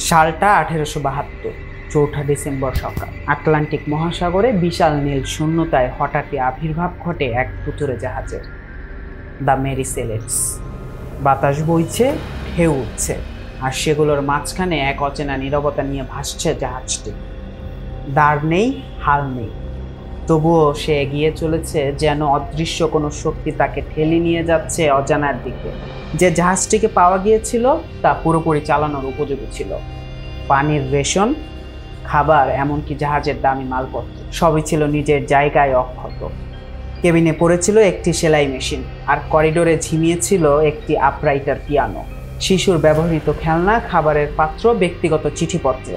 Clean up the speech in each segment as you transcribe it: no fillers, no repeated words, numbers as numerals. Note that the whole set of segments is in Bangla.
সালটা 1872, 4 ডিসেম্বর সকাল। আটলান্টিক মহাসাগরে বিশাল নীল শূন্যতায় হঠাৎই আবির্ভাব ঘটে এক ভুতুড়ে জাহাজের, দ্য মেরি সেলেটস। বাতাস বইছে, ঢেউ উঠছে, আর সেগুলোর মাঝখানে এক অচেনা নীরবতা নিয়ে ভাসছে জাহাজটি। দাঁড় নেই, হাল নেই, তবুও সে এগিয়ে চলেছে যেন অদৃশ্য কোনো শক্তি তাকে ঠেলে নিয়ে যাচ্ছে অজানার দিকে। যে জাহাজটিকে পাওয়া গিয়েছিল তা পুরোপুরি চালানোর উপযোগী ছিল। পানির রেশন, খাবার, এমনকি জাহাজের দামি মালপত্র সবই ছিল নিজের জায়গায় অক্ষত। কেবিনে পড়েছিল একটি সেলাই মেশিন, আর করিডোরে ঝিমিয়েছিল একটি আপরাইটার পিয়ানো। শিশুর ব্যবহৃত খেলনা, খাবারের পাত্র, ব্যক্তিগত চিঠিপত্র,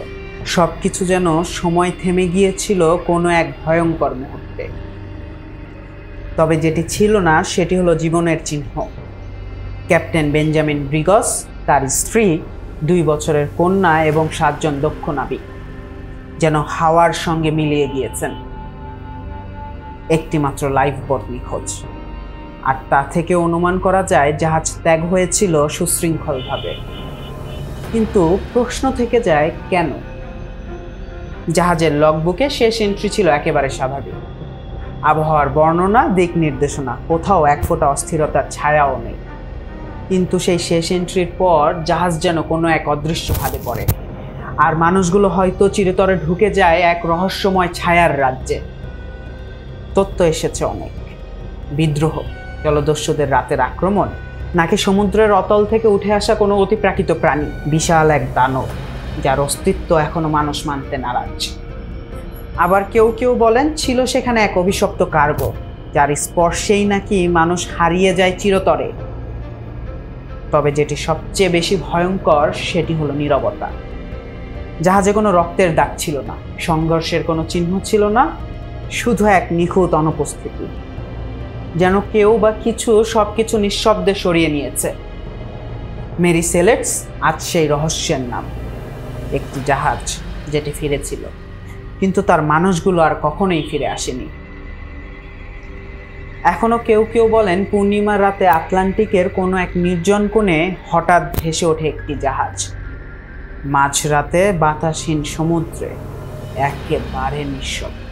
সবকিছু যেন সময় থেমে গিয়েছিল কোনো এক ভয়ঙ্কর মুহূর্তে। তবে যেটি ছিল না সেটি হলো জীবনের চিহ্ন। ক্যাপ্টেন বেঞ্জামিন ব্রিগস, তার স্ত্রী, 2 বছরের কন্যা এবং 7 জন দক্ষ নাবিক যেন হাওয়ার সঙ্গে মিলিয়ে গিয়েছেন। একটি মাত্র লাইফবোট নিখোঁজ, আর তা থেকে অনুমান করা যায় জাহাজ ত্যাগ হয়েছিল সুশৃঙ্খলভাবে। কিন্তু প্রশ্ন থেকে যায়, কেন? জাহাজের লগবুকে শেষ এন্ট্রি ছিল একেবারে স্বাভাবিক। আবহাওয়ার বর্ণনা, দিক নির্দেশনা, কোথাও এক ফোঁটা অস্থিরতার ছায়াও নেই। কিন্তু সেই শেষ এন্ট্রির পর জাহাজ যেন কোনো এক অদৃশ্য ফাঁদে পড়ে, আর মানুষগুলো হয়তো চিরতরে ঢুকে যায় এক রহস্যময় ছায়ার রাজ্যে। তথ্য এসেছে অনেক। বিদ্রোহ, জলদস্যুদের রাতের আক্রমণ, নাকি সমুদ্রের অতল থেকে উঠে আসা কোনো অতিপ্রাকৃত প্রাণী, বিশাল এক দানব যার অস্তিত্ব এখনো মানুষ মানতে নারাজ। আবার কেউ কেউ বলেন ছিল সেখানে এক অভিশপ্ত কার্গো, যার স্পর্শেই নাকি মানুষ হারিয়ে যায় চিরতরে। তবে যেটি সবচেয়ে বেশি ভয়ঙ্কর সেটি হলো নীরবতা। জাহাজে কোনো রক্তের দাগ ছিল না, সংঘর্ষের কোনো চিহ্ন ছিল না, শুধু এক নিখুঁত অনুপস্থিতি। যেন কেউ বা কিছু সবকিছু নিঃশব্দে সরিয়ে নিয়েছে। মেরি সেলেটস আজ সেই রহস্যের নাম। একটি জাহাজ যেটি ফিরেছিল, কিন্তু তার মানুষগুলো আর কখনোই ফিরে আসেনি। এখনো কেউ কেউ বলেন পূর্ণিমার রাতে আটলান্টিকের কোনো এক নির্জন কোণে হঠাৎ ভেসে ওঠে একটি জাহাজ। মাঝরাতে বাতাসহীন সমুদ্রে একেবারে নিঃশব্দ।